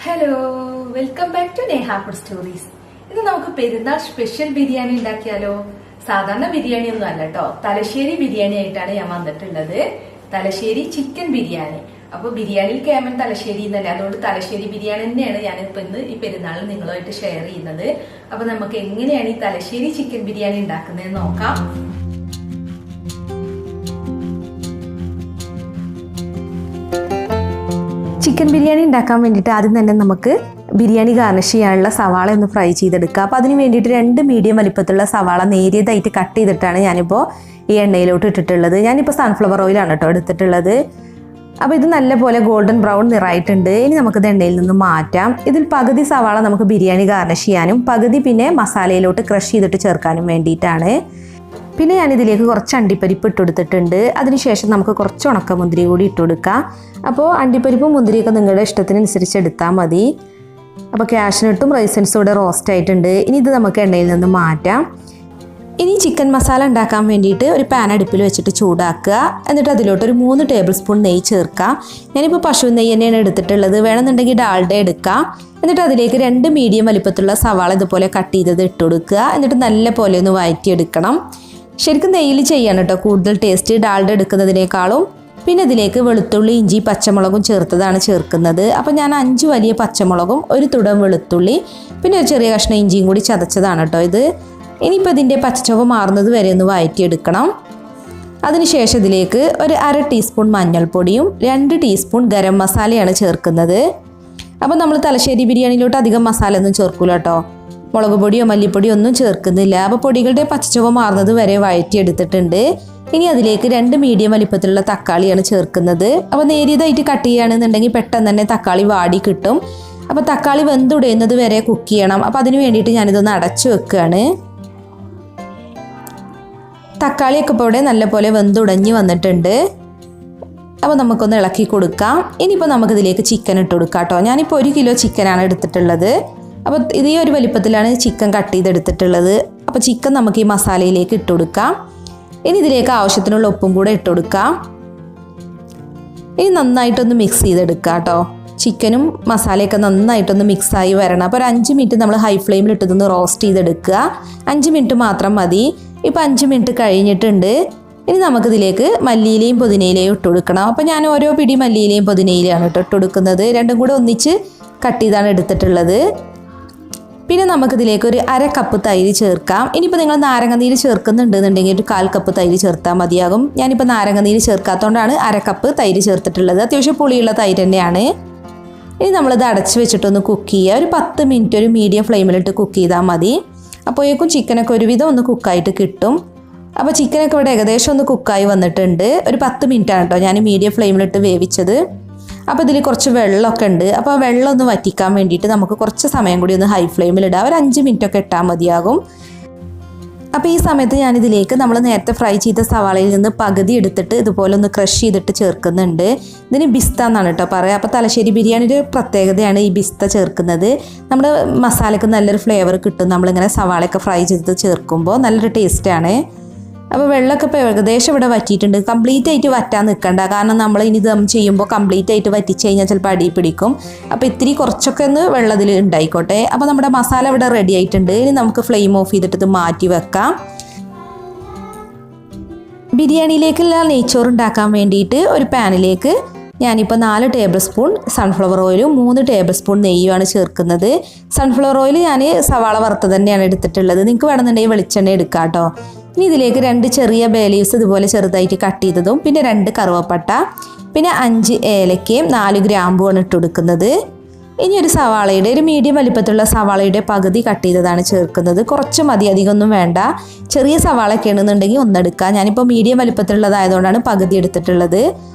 Hello, welcome back to Neha food stories. ഇത് നമുക്ക് പെരുന്നാൾ സ്പെഷ്യൽ ബിരിയാണി ഉണ്ടാക്കിയാലോ? സാധാരണ ബിരിയാണി ഒന്നും അല്ല കേട്ടോ, തലശ്ശേരി ബിരിയാണി ആയിട്ടാണ് ഞാൻ വന്നിട്ടുള്ളത്. തലശ്ശേരി ചിക്കൻ ബിരിയാണി. അപ്പൊ ബിരിയാണിയിൽ കേമൻ തലശ്ശേരി എന്നല്ലേ, അതുകൊണ്ട് തലശ്ശേരി ബിരിയാണി തന്നെയാണ് ഞാനിപ്പോ ഇന്ന് ഈ പെരുന്നാളിൽ നിങ്ങളുമായിട്ട് ഷെയർ ചെയ്യുന്നത്. അപ്പൊ നമുക്ക് എങ്ങനെയാണ് ഈ തലശ്ശേരി ചിക്കൻ ബിരിയാണി ഉണ്ടാക്കുന്നത് നോക്കാം. ചിക്കൻ ബിരിയാണി ഉണ്ടാക്കാൻ വേണ്ടിയിട്ട് ആദ്യം തന്നെ നമുക്ക് ബിരിയാണി ഗാർണിഷ് ചെയ്യാനുള്ള സവാള ഒന്ന് ഫ്രൈ ചെയ്തെടുക്കുക. അപ്പോൾ അതിന് വേണ്ടിയിട്ട് 2 മീഡിയം വലിപ്പത്തിലുള്ള സവാള നേരിയതായിട്ട് കട്ട് ചെയ്തിട്ടാണ് ഞാനിപ്പോൾ ഈ എണ്ണയിലോട്ട് ഇട്ടിട്ടുള്ളത്. ഞാനിപ്പോൾ സൺഫ്ലവർ ഓയിലാണ് കേട്ടോ എടുത്തിട്ടുള്ളത്. അപ്പോൾ ഇത് നല്ലപോലെ ഗോൾഡൻ ബ്രൗൺ നിറായിട്ടുണ്ട്. ഇനി നമുക്കിത് എണ്ണയിൽ നിന്ന് മാറ്റാം. ഇതിൽ പകുതി സവാള നമുക്ക് ബിരിയാണി ഗാർണിഷ് ചെയ്യാനും പകുതി പിന്നെ മസാലയിലോട്ട് ക്രഷ് ചെയ്തിട്ട് ചേർക്കാനും വേണ്ടിയിട്ടാണ്. പിന്നെ ഞാനിതിലേക്ക് കുറച്ച് അണ്ടിപ്പരിപ്പ് ഇട്ടുകൊടുത്തിട്ടുണ്ട്. അതിനുശേഷം നമുക്ക് കുറച്ച് ഉണക്കമുന്തിരി കൂടി ഇട്ടുകൊടുക്കാം. അപ്പോൾ അണ്ടിപ്പരിപ്പും മുന്തിരിയൊക്കെ നിങ്ങളുടെ ഇഷ്ടത്തിനനുസരിച്ച് എടുത്താൽ മതി. അപ്പോൾ കാഷ്നട്ടും റൈസൻസും കൂടെ റോസ്റ്റ് ആയിട്ടുണ്ട്. ഇനി ഇത് നമുക്ക് എണ്ണയിൽ നിന്ന് മാറ്റാം. ഇനി ചിക്കൻ മസാല ഉണ്ടാക്കാൻ വേണ്ടിയിട്ട് ഒരു പാൻ അടുപ്പിൽ വെച്ചിട്ട് ചൂടാക്കുക. എന്നിട്ട് അതിലോട്ട് ഒരു 3 ടേബിൾ സ്പൂൺ നെയ്യ് ചേർക്കുക. ഞാനിപ്പോൾ പശു നെയ്യ് തന്നെയാണ് എടുത്തിട്ടുള്ളത്. വേണമെന്നുണ്ടെങ്കിൽ ഡാൽഡ എടുക്കാം. എന്നിട്ട് അതിലേക്ക് 2 മീഡിയം വലിപ്പത്തിലുള്ള സവാള ഇതുപോലെ കട്ട് ചെയ്തത് ഇട്ട് കൊടുക്കുക. എന്നിട്ട് നല്ല പോലെ ഒന്ന് വഴറ്റിയെടുക്കണം. ശരിക്കും നെയ്യിൽ ചെയ്യാണ് കേട്ടോ കൂടുതൽ ടേസ്റ്റ് ഡാൽഡ എടുക്കുന്നതിനേക്കാളും. പിന്നെ ഇതിലേക്ക് വെളുത്തുള്ളി, ഇഞ്ചി, പച്ചമുളകും ചേർത്തതാണ് ചേർക്കുന്നത്. അപ്പോൾ ഞാൻ 5 വലിയ പച്ചമുളകും ഒരു തുടം വെളുത്തുള്ളി പിന്നെ ഒരു ചെറിയ കഷ്ണം ഇഞ്ചിയും കൂടി ചതച്ചതാണ് കേട്ടോ ഇത്. ഇനിയിപ്പോൾ ഇതിൻ്റെ പച്ചച്ചൊവ മാറുന്നത് വരെ ഒന്ന് വഴറ്റിയെടുക്കണം. അതിനുശേഷം ഇതിലേക്ക് ഒരു 1/2 ടീസ്പൂൺ മഞ്ഞൾപ്പൊടിയും 2 ടീസ്പൂൺ ഗരം മസാലയാണ് ചേർക്കുന്നത്. അപ്പോൾ നമ്മൾ തലശ്ശേരി ബിരിയാണിയിലോട്ട് അധികം മസാല ഒന്നും ചേർക്കൂല കേട്ടോ. മുളക് പൊടിയോ മല്ലിപ്പൊടിയോ ഒന്നും ചേർക്കുന്നില്ല. അപ്പോൾ പൊടികളുടെ പച്ചച്ചൊവ മാറുന്നത് വരെ വഴറ്റിയെടുത്തിട്ടുണ്ട്. ഇനി അതിലേക്ക് 2 മീഡിയം വലിപ്പത്തിലുള്ള തക്കാളിയാണ് ചേർക്കുന്നത്. അപ്പോൾ നേരിയതായിട്ട് കട്ട് ചെയ്യുകയാണെന്നുണ്ടെങ്കിൽ പെട്ടെന്ന് തന്നെ തക്കാളി വാടി കിട്ടും. അപ്പോൾ തക്കാളി വെന്തുടയുന്നത് വരെ കുക്ക് ചെയ്യണം. അപ്പോൾ അതിന് വേണ്ടിയിട്ട് ഞാനിതൊന്ന് അടച്ചു വെക്കുകയാണ്. തക്കാളിയൊക്കെ ഇപ്പോൾ ഇവിടെ നല്ലപോലെ വെന്തുടഞ്ഞ് വന്നിട്ടുണ്ട്. അപ്പോൾ നമുക്കൊന്ന് ഇളക്കി കൊടുക്കാം. ഇനിയിപ്പോൾ നമുക്കിതിലേക്ക് ചിക്കൻ ഇട്ട് കൊടുക്കാം കേട്ടോ. ഞാനിപ്പോൾ 1 കിലോ ചിക്കനാണ് എടുത്തിട്ടുള്ളത്. അപ്പോൾ ഇതേ ഒരു വലിപ്പത്തിലാണ് ചിക്കൻ കട്ട് ചെയ്തെടുത്തിട്ടുള്ളത്. അപ്പോൾ ചിക്കൻ നമുക്ക് ഈ മസാലയിലേക്ക് ഇട്ട് കൊടുക്കാം. ഇനി ഇതിലേക്ക് ആവശ്യത്തിനുള്ള ഉപ്പും കൂടെ ഇട്ട് കൊടുക്കാം. ഇനി നന്നായിട്ടൊന്ന് മിക്സ് ചെയ്തെടുക്കുക കേട്ടോ. ചിക്കനും മസാലയൊക്കെ നന്നായിട്ടൊന്ന് മിക്സായി വരണം. അപ്പോൾ ഒരു 5 മിനിറ്റ് നമ്മൾ ഹൈ ഫ്ലെയിമിൽ ഇട്ടതൊന്ന് റോസ്റ്റ് ചെയ്തെടുക്കുക. 5 മിനിറ്റ് മാത്രം മതി. ഇപ്പോൾ 5 മിനിറ്റ് കഴിഞ്ഞിട്ടുണ്ട്. ഇനി നമുക്കിതിലേക്ക് മല്ലിയിലയും പുതിനയിലയും ഇട്ട് കൊടുക്കണം. അപ്പോൾ ഞാൻ ഓരോ പിടി മല്ലിയിലയും പുതിനയിലയാണ് ഇട്ട് കൊടുക്കുന്നത്. രണ്ടും കൂടെ ഒന്നിച്ച് കട്ട് ചെയ്താണ് എടുത്തിട്ടുള്ളത്. പിന്നെ നമുക്കിതിലേക്ക് ഒരു 1/2 കപ്പ് തൈര് ചേർക്കാം. ഇനിയിപ്പോൾ നിങ്ങൾ നാരങ്ങനീര് ചേർക്കുന്നുണ്ടെന്നുണ്ടെങ്കിൽ ഒരു 1/4 കപ്പ് തൈര് ചേർത്താൽ മതിയാകും. ഞാനിപ്പോൾ നാരങ്ങനീര് ചേർക്കാത്തതുകൊണ്ടാണ് 1/2 കപ്പ് തൈര് ചേർത്തിട്ടുള്ളത്. അത്യാവശ്യം പുളിയുള്ള തൈര് തന്നെയാണ്. ഇനി നമ്മളിത് അടച്ച് വെച്ചിട്ടൊന്ന് കുക്ക് ചെയ്യുക. ഒരു 10 മിനിറ്റ് ഒരു മീഡിയം ഫ്ലെയിമിലിട്ട് കുക്ക് ചെയ്താൽ മതി. അപ്പോഴേക്കും ചിക്കനൊക്കെ ഒരുവിധം ഒന്ന് കുക്കായിട്ട് കിട്ടും. അപ്പോൾ ചിക്കനൊക്കെ ഇവിടെ ഏകദേശം ഒന്ന് കുക്കായി വന്നിട്ടുണ്ട്. ഒരു 10 മിനിറ്റാണ് കേട്ടോ ഞാൻ മീഡിയം ഫ്ലെയിമിലിട്ട് വേവിച്ചത്. അപ്പോൾ ഇതിൽ കുറച്ച് വെള്ളമൊക്കെ ഉണ്ട്. അപ്പോൾ ആ വെള്ളം ഒന്ന് വറ്റിക്കാൻ വേണ്ടിയിട്ട് നമുക്ക് കുറച്ച് സമയം കൂടി ഒന്ന് ഹൈ ഫ്ലെയിമിലിടാം. ഒരു 5 മിനിറ്റൊക്കെ ഇട്ടാൽ മതിയാകും. അപ്പോൾ ഈ സമയത്ത് ഞാനിതിലേക്ക് നമ്മൾ നേരത്തെ ഫ്രൈ ചെയ്ത സവാളയിൽ നിന്ന് പകുതി എടുത്തിട്ട് ഇതുപോലെ ഒന്ന് ക്രഷ് ചെയ്തിട്ട് ചേർക്കുന്നുണ്ട്. ഇതിന് ബിസ്ത എന്നാണ് കേട്ടോ പറയുക. അപ്പോൾ തലശ്ശേരി ബിരിയാണിയുടെ പ്രത്യേകതയാണ് ഈ ബിസ്ത ചേർക്കുന്നത്. നമ്മുടെ മസാലയ്ക്ക് നല്ലൊരു ഫ്ലേവർ കിട്ടും. നമ്മളിങ്ങനെ സവാളയൊക്കെ ഫ്രൈ ചെയ്ത് ചേർക്കുമ്പോൾ നല്ലൊരു ടേസ്റ്റാണ്. അപ്പോൾ വെള്ളമൊക്കെ ഇപ്പോൾ ഏകദേശം ഇവിടെ വറ്റിയിട്ടുണ്ട്. കംപ്ലീറ്റ് ആയിട്ട് വറ്റാൻ നിൽക്കണ്ട. കാരണം നമ്മൾ ഇനി ദം ചെയ്യുമ്പോൾ കംപ്ലീറ്റ് ആയിട്ട് വറ്റിച്ച് കഴിഞ്ഞാൽ ചിലപ്പോൾ അടി പിടിക്കും. അപ്പോൾ ഇത്തിരി കുറച്ചൊക്കെ ഒന്ന് വെള്ളത്തിൽ ഉണ്ടായിക്കോട്ടെ. അപ്പോൾ നമ്മുടെ മസാല ഇവിടെ റെഡി ആയിട്ടുണ്ട്. ഇനി നമുക്ക് ഫ്ലെയിം ഓഫ് ചെയ്തിട്ട് ഇത് മാറ്റി വെക്കാം. ബിരിയാണിയിലേക്കുള്ള നെയ്ച്ചോറ് ഉണ്ടാക്കാൻ വേണ്ടിയിട്ട് ഒരു പാനിലേക്ക് ഞാനിപ്പോൾ 4 ടേബിൾ സ്പൂൺ സൺഫ്ലവർ ഓയിലും 3 ടേബിൾ സ്പൂൺ നെയ്യുമാണ് ചേർക്കുന്നത്. സൺഫ്ലവർ ഓയിൽ ഞാൻ സവാള വറുത്ത് തന്നെയാണ് എടുത്തിട്ടുള്ളത്. നിങ്ങൾക്ക് വേണമെന്നുണ്ടെങ്കിൽ വെളിച്ചെണ്ണ എടുക്കാം കേട്ടോ. ഇനി ഇതിലേക്ക് 2 ചെറിയ ബേ ലീവ്സ് ഇതുപോലെ ചെറുതായിട്ട് കട്ട് ചെയ്തതും പിന്നെ 2 കറുവപ്പട്ട പിന്നെ 5 ഏലക്കയും 4 ഗ്രാമ്പുമാണ് ഇട്ട് കൊടുക്കുന്നത്. ഇനി ഒരു സവാളയുടെ ഒരു മീഡിയം വലിപ്പത്തിലുള്ള സവാളയുടെ പകുതി കട്ട് ചെയ്തതാണ് ചേർക്കുന്നത്. കുറച്ച് മതി, അധികമൊന്നും വേണ്ട. ചെറിയ സവാളയൊക്കെ ആണെന്നുണ്ടെങ്കിൽ ഒന്നെടുക്കുക. ഞാനിപ്പോൾ മീഡിയം വലിപ്പത്തിലുള്ളതായതുകൊണ്ടാണ് പകുതി എടുത്തിട്ടുള്ളത്.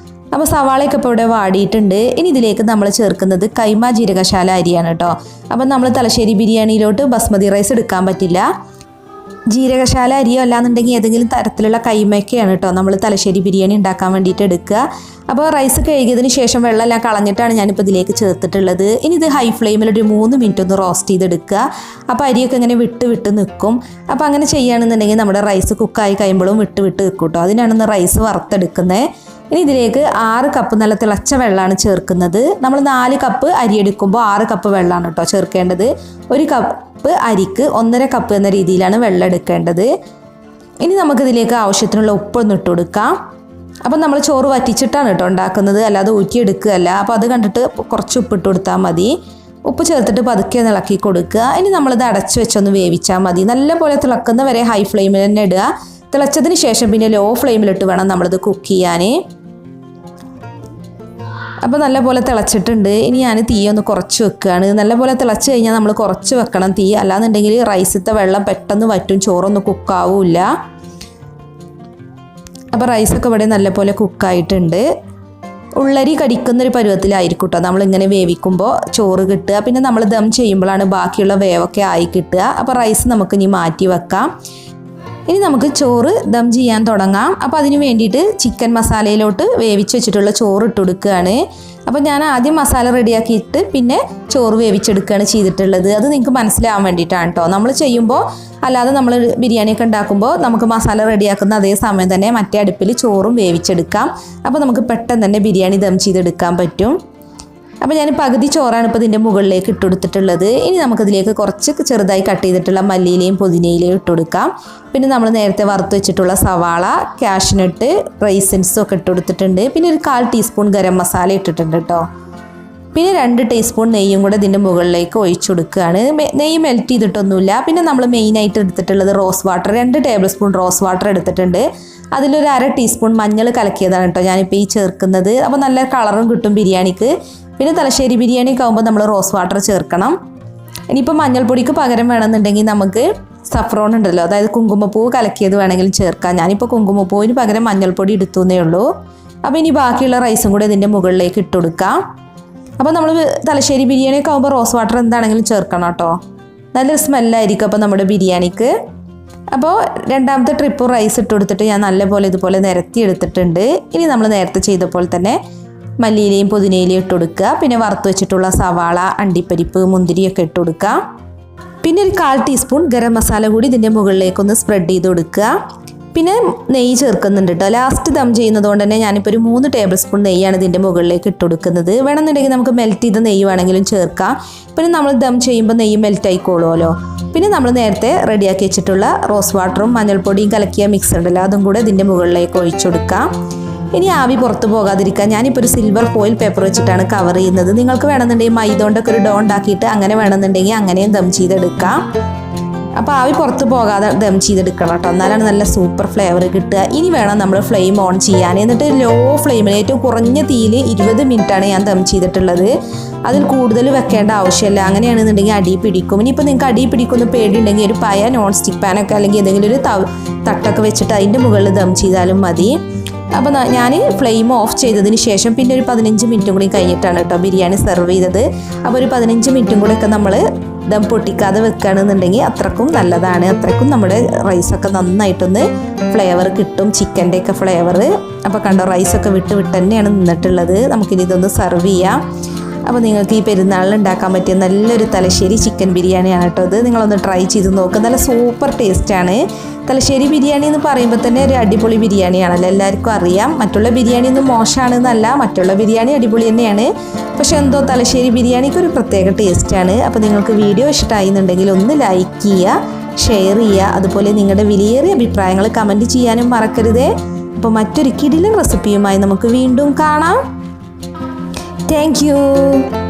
അപ്പോൾ സവാളയൊക്കെ ഇപ്പോൾ ഇവിടെ വാടിയിട്ടുണ്ട്. ഇനി ഇതിലേക്ക് നമ്മൾ ചേർക്കുന്നത് കൈമ ജീരകശാല അരിയാണ് കേട്ടോ. അപ്പം നമ്മൾ തലശ്ശേരി ബിരിയാണിയിലോട്ട് ബസ്മതി റൈസ് എടുക്കാൻ പറ്റില്ല. ജീരകശാല അരിയോ അല്ലാന്നുണ്ടെങ്കിൽ ഏതെങ്കിലും തരത്തിലുള്ള കൈമയൊക്കെയാണ് കേട്ടോ നമ്മൾ തലശ്ശേരി ബിരിയാണി ഉണ്ടാക്കാൻ വേണ്ടിയിട്ട് എടുക്കുക. അപ്പോൾ റൈസ് കഴുകിയതിന് ശേഷം വെള്ളമെല്ലാം കളഞ്ഞിട്ടാണ് ഞാനിപ്പോൾ ഇതിലേക്ക് ചേർത്തിട്ടുള്ളത്. ഇനി ഇത് ഹൈ ഫ്ലെയിമിൽ ഒരു 3 മിനിറ്റ് ഒന്ന് റോസ്റ്റ് ചെയ്തെടുക്കുക. അപ്പോൾ അരിയൊക്കെ ഇങ്ങനെ വിട്ട് നിൽക്കും. അപ്പോൾ അങ്ങനെ ചെയ്യുകയാണെന്നുണ്ടെങ്കിൽ നമ്മുടെ റൈസ് കുക്കായി കഴിയുമ്പോഴും വിട്ട് നിൽക്കും കേട്ടോ. അതിനാണ് റൈസ് വറുത്തെടുക്കുന്നത്. ഇനി ഇതിലേക്ക് 6 കപ്പ് നല്ല തിളച്ച വെള്ളമാണ് ചേർക്കുന്നത്. നമ്മൾ 4 കപ്പ് അരി എടുക്കുമ്പോൾ 6 കപ്പ് വെള്ളമാണ് കേട്ടോ ചേർക്കേണ്ടത്. 1 കപ്പ് അരിക്ക് 1.5 കപ്പ് എന്ന രീതിയിലാണ് വെള്ളം എടുക്കേണ്ടത്. ഇനി നമുക്കിതിലേക്ക് ആവശ്യത്തിനുള്ള ഉപ്പൊന്ന് ഇട്ട് കൊടുക്കാം. അപ്പം നമ്മൾ ചോറ് വറ്റിച്ചിട്ടാണ് കേട്ടോ ഉണ്ടാക്കുന്നത്, അല്ലാതെ ഊറ്റിയെടുക്കുകയല്ല. അപ്പോൾ അത് കണ്ടിട്ട് കുറച്ച് ഉപ്പിട്ട് കൊടുത്താൽ മതി. ഉപ്പ് ചേർത്തിട്ട് പതുക്കെ ഇളക്കി കൊടുക്കുക. ഇനി നമ്മളിത് അടച്ചു വെച്ചൊന്ന് വേവിച്ചാൽ മതി. നല്ലപോലെ തിളക്കുന്ന വരെ ഹൈ ഫ്ലെയിമിൽ തന്നെ ഇടുക. തിളച്ചതിന് ശേഷം പിന്നെ ലോ ഫ്ലെയിമിലിട്ട് വേണം നമ്മളിത് കുക്ക് ചെയ്യാൻ. അപ്പോൾ നല്ലപോലെ തിളച്ചിട്ടുണ്ട്. ഇനി ഞാൻ തീ ഒന്ന് കുറച്ച് വെക്കുകയാണ്. നല്ലപോലെ തിളച്ച് കഴിഞ്ഞാൽ നമ്മൾ കുറച്ച് വെക്കണം തീ, അല്ലാന്നുണ്ടെങ്കിൽ റൈസിലത്തെ വെള്ളം പെട്ടെന്ന് വറ്റും, ചോറൊന്നും കുക്കാവില്ല. അപ്പോൾ റൈസൊക്കെ ഇവിടെ നല്ലപോലെ കുക്കായിട്ടുണ്ട്. ഉള്ളരി കടിക്കുന്നൊരു പരുവത്തിലായിരിക്കും കേട്ടോ നമ്മളിങ്ങനെ വേവിക്കുമ്പോൾ ചോറ് കിട്ടുക. പിന്നെ നമ്മൾ ദം ചെയ്യുമ്പോഴാണ് ബാക്കിയുള്ള വേവൊക്കെ ആയി കിട്ടുക. അപ്പോൾ റൈസ് നമുക്ക് ഇനി മാറ്റി വെക്കാം. ഇനി നമുക്ക് ചോറ് ദം ചെയ്യാൻ തുടങ്ങാം. അപ്പോൾ അതിന് വേണ്ടിയിട്ട് ചിക്കൻ മസാലയിലോട്ട് വേവിച്ച് വെച്ചിട്ടുള്ള ചോറ് ഇട്ട് കൊടുക്കുകയാണ്. അപ്പോൾ ഞാൻ ആദ്യം മസാല റെഡിയാക്കിയിട്ട് പിന്നെ ചോറ് വേവിച്ചെടുക്കുകയാണ് ചെയ്തിട്ടുള്ളത്. അത് നിങ്ങൾക്ക് മനസ്സിലാവാൻ വേണ്ടിയിട്ടാണ് കേട്ടോ. നമ്മൾ ചെയ്യുമ്പോൾ അല്ലാതെ നമ്മൾ ബിരിയാണിയൊക്കെ ഉണ്ടാക്കുമ്പോൾ നമുക്ക് മസാല റെഡിയാക്കുന്ന അതേ സമയം തന്നെ മറ്റേ അടുപ്പിൽ ചോറും വേവിച്ചെടുക്കാം. അപ്പോൾ നമുക്ക് പെട്ടെന്ന് തന്നെ ബിരിയാണി ദം ചെയ്തെടുക്കാൻ പറ്റും. അപ്പോൾ ഞാൻ പകുതി ചോറാണ് ഇപ്പോൾ ഇതിൻ്റെ മുകളിലേക്ക് ഇട്ട് കൊടുത്തിട്ടുള്ളത്. ഇനി നമുക്കിതിലേക്ക് കുറച്ച് ചെറുതായി കട്ട് ചെയ്തിട്ടുള്ള മല്ലിയിലയും പുതിനയിലയും ഇട്ട് കൊടുക്കാം. പിന്നെ നമ്മൾ നേരത്തെ വറുത്ത് വെച്ചിട്ടുള്ള സവാള, കാഷ്നട്ട്, റൈസിൻസും ഒക്കെ ഇട്ട് കൊടുത്തിട്ടുണ്ട്. പിന്നെ ഒരു 1/4 ടീസ്പൂൺ ഗരം മസാല ഇട്ടിട്ടുണ്ട് കേട്ടോ. പിന്നെ 2 ടീസ്പൂൺ നെയ്യും കൂടെ ഇതിൻ്റെ മുകളിലേക്ക് ഒഴിച്ചു കൊടുക്കുകയാണ്. നെയ്യ് മെൽറ്റ് ചെയ്തിട്ടൊന്നുമില്ല. പിന്നെ നമ്മൾ മെയിനായിട്ട് എടുത്തിട്ടുള്ളത് rose water, 2 table spoon rose water എടുത്തിട്ടുണ്ട്. അതിലൊരു 1/2 ടീസ്പൂൺ മഞ്ഞൾ കലക്കിയതാണ് കേട്ടോ ഞാനിപ്പോൾ ഈ ചേർക്കുന്നത്. അപ്പോൾ നല്ല കളറും കിട്ടും ബിരിയാണിക്ക്. പിന്നെ തലശ്ശേരി ബിരിയാണിയൊക്കെ ആകുമ്പോൾ നമ്മൾ റോസ് വാട്ടർ ചേർക്കണം. ഇനിയിപ്പോൾ മഞ്ഞൾപ്പൊടിക്ക് പകരം വേണമെന്നുണ്ടെങ്കിൽ നമുക്ക് സഫ്രോൺ ഉണ്ടല്ലോ, അതായത് കുങ്കുമപ്പൂവ് കലക്കിയത് വേണമെങ്കിലും ചേർക്കാം. ഞാനിപ്പോൾ കുങ്കുമപ്പൂവിന് പകരം മഞ്ഞൾപ്പൊടി എടുത്തുന്നേ ഉള്ളൂ. അപ്പോൾ ഇനി ബാക്കിയുള്ള റൈസും കൂടെ ഇതിൻ്റെ മുകളിലേക്ക് ഇട്ട് കൊടുക്കാം. അപ്പോൾ നമ്മൾ തലശ്ശേരി ബിരിയാണിയൊക്കെ ആകുമ്പോൾ റോസ് വാട്ടർ എന്താണെങ്കിലും ചേർക്കണം കേട്ടോ. നല്ലൊരു സ്മെല്ലായിരിക്കും അപ്പോൾ നമ്മുടെ ബിരിയാണിക്ക്. അപ്പോൾ രണ്ടാമത്തെ ട്രിപ്പ് റൈസ് ഇട്ട് കൊടുത്തിട്ട് ഞാൻ നല്ലപോലെ ഇതുപോലെ നിരത്തി എടുത്തിട്ടുണ്ട്. ഇനി നമ്മൾ നേരത്തെ ചെയ്ത പോലെ തന്നെ മല്ലിയിലയും പുതിനയിലയും ഇട്ട് കൊടുക്കുക. പിന്നെ വറുത്ത് വെച്ചിട്ടുള്ള സവാള, അണ്ടിപ്പരിപ്പ്, മുന്തിരിയൊക്കെ ഇട്ട് കൊടുക്കുക. പിന്നെ ഒരു 1/4 ടീസ്പൂൺ ഗരം മസാല കൂടി ഇതിൻ്റെ മുകളിലേക്കൊന്ന് സ്പ്രെഡ് ചെയ്ത് കൊടുക്കുക. പിന്നെ നെയ്യ് ചേർക്കുന്നുണ്ട് കേട്ടോ. ലാസ്റ്റ് ദം ചെയ്യുന്നത് കൊണ്ട് തന്നെ ഞാനിപ്പോൾ ഒരു 3 ടേബിൾ സ്പൂൺ നെയ്യാണ് ഇതിൻ്റെ മുകളിലേക്ക് ഇട്ട് കൊടുക്കുന്നത്. വേണമെന്നുണ്ടെങ്കിൽ നമുക്ക് മെൽറ്റ് ചെയ്ത നെയ്യ് വേണമെങ്കിലും ചേർക്കാം. പിന്നെ നമ്മൾ ദം ചെയ്യുമ്പോൾ നെയ്യ് മെൽറ്റ് ആയിക്കോളുമല്ലോ. പിന്നെ നമ്മൾ നേരത്തെ റെഡിയാക്കി വെച്ചിട്ടുള്ള റോസ് വാട്ടറും മഞ്ഞൾപ്പൊടിയും കലക്കിയ മിക്സ് ഉണ്ടല്ലോ, അതും കൂടെ ഇതിൻ്റെ മുകളിലേക്ക് ഒഴിച്ചു കൊടുക്കാം. ഇനി ആവി പുറത്ത് പോകാതിരിക്കാൻ ഞാനിപ്പോൾ ഒരു സിൽവർ ഫോയിൽ പേപ്പർ വെച്ചിട്ടാണ് കവർ ചെയ്യുന്നത്. നിങ്ങൾക്ക് വേണമെന്നുണ്ടെങ്കിൽ മൈദ കൊണ്ടൊക്കെ ഒരു ഡോ ഉണ്ടാക്കിയിട്ട് അങ്ങനെ വേണമെന്നുണ്ടെങ്കിൽ അങ്ങനെയും ദം ചെയ്തെടുക്കാം. അപ്പോൾ ആവി പുറത്ത് പോകാതെ ദം ചെയ്തെടുക്കണം കേട്ടോ, എന്നാലാണ് നല്ല സൂപ്പർ ഫ്ലേവർ കിട്ടുക. ഇനി വേണം നമ്മൾ ഫ്ലെയിം ഓൺ ചെയ്യാൻ. എന്നിട്ട് ലോ ഫ്ലെയിമിൽ ഏറ്റവും കുറഞ്ഞ തീയിൽ 20 മിനിറ്റാണ് ഞാൻ ദം ചെയ്തിട്ടുള്ളത്. അതിൽ കൂടുതൽ വെക്കേണ്ട ആവശ്യമില്ല. അങ്ങനെയാണെന്നുണ്ടെങ്കിൽ അടി പിടിക്കും. ഇനിയിപ്പോൾ നിങ്ങൾക്ക് അടി പിടിക്കുന്ന പേടിയുണ്ടെങ്കിൽ ഒരു പയ നോൺ സ്റ്റിക്ക് പാനൊക്കെ അല്ലെങ്കിൽ ഏതെങ്കിലും ഒരു തട്ടൊക്കെ വെച്ചിട്ട് അതിൻ്റെ മുകളിൽ ദം ചെയ്താലും മതി. അപ്പോൾ ഞാൻ ഫ്ലെയിം ഓഫ് ചെയ്തതിന് ശേഷം പിന്നെ ഒരു 15 മിനിറ്റും കൂടി കഴിഞ്ഞിട്ടാണ് കേട്ടോ ബിരിയാണി സെർവ് ചെയ്തത്. അപ്പോൾ ഒരു 15 മിനിറ്റും കൂടെയൊക്കെ നമ്മൾ ദം പൊട്ടിക്കാതെ വെക്കുകയാണെന്നുണ്ടെങ്കിൽ അത്രക്കും നല്ലതാണ്. അത്രക്കും നമ്മുടെ റൈസൊക്കെ നന്നായിട്ടൊന്ന് ഫ്ലേവർ കിട്ടും, ചിക്കൻ്റെയൊക്കെ ഫ്ലേവർ. അപ്പോൾ കണ്ടോ, റൈസൊക്കെ വിട്ട് തന്നെയാണ് നിന്നിട്ടുള്ളത്. നമുക്കിനി ഇതൊന്ന് സെർവ് ചെയ്യാം. അപ്പോൾ നിങ്ങൾക്ക് ഈ പെരുന്നാളിൽ ഉണ്ടാക്കാൻ പറ്റിയ നല്ലൊരു തലശ്ശേരി ചിക്കൻ ബിരിയാണിയാണ് കേട്ടോ ഇത്. നിങ്ങളൊന്ന് ട്രൈ ചെയ്ത് നോക്കുക. നല്ല സൂപ്പർ ടേസ്റ്റാണ്. തലശ്ശേരി ബിരിയാണി എന്ന് പറയുമ്പോൾ തന്നെ ഒരു അടിപൊളി ബിരിയാണിയാണല്ലോ, എല്ലാവർക്കും അറിയാം. മറ്റുള്ള ബിരിയാണി ഒന്നും മോശമാണെന്നല്ല, മറ്റുള്ള ബിരിയാണി അടിപൊളി തന്നെയാണ്. പക്ഷെ എന്തോ തലശ്ശേരി ബിരിയാണിക്ക് ഒരു പ്രത്യേക ടേസ്റ്റാണ്. അപ്പോൾ നിങ്ങൾക്ക് വീഡിയോ ഇഷ്ടമായിരുന്നുണ്ടെങ്കിൽ ഒന്ന് ലൈക്ക് ചെയ്യുക, ഷെയർ ചെയ്യുക. അതുപോലെ നിങ്ങളുടെ വിലയേറിയ അഭിപ്രായങ്ങൾ കമൻറ്റ് ചെയ്യാനും മറക്കരുതേ. അപ്പോൾ മറ്റൊരു കിടിലൻ റെസിപ്പിയുമായി നമുക്ക് വീണ്ടും കാണാം. Thank you.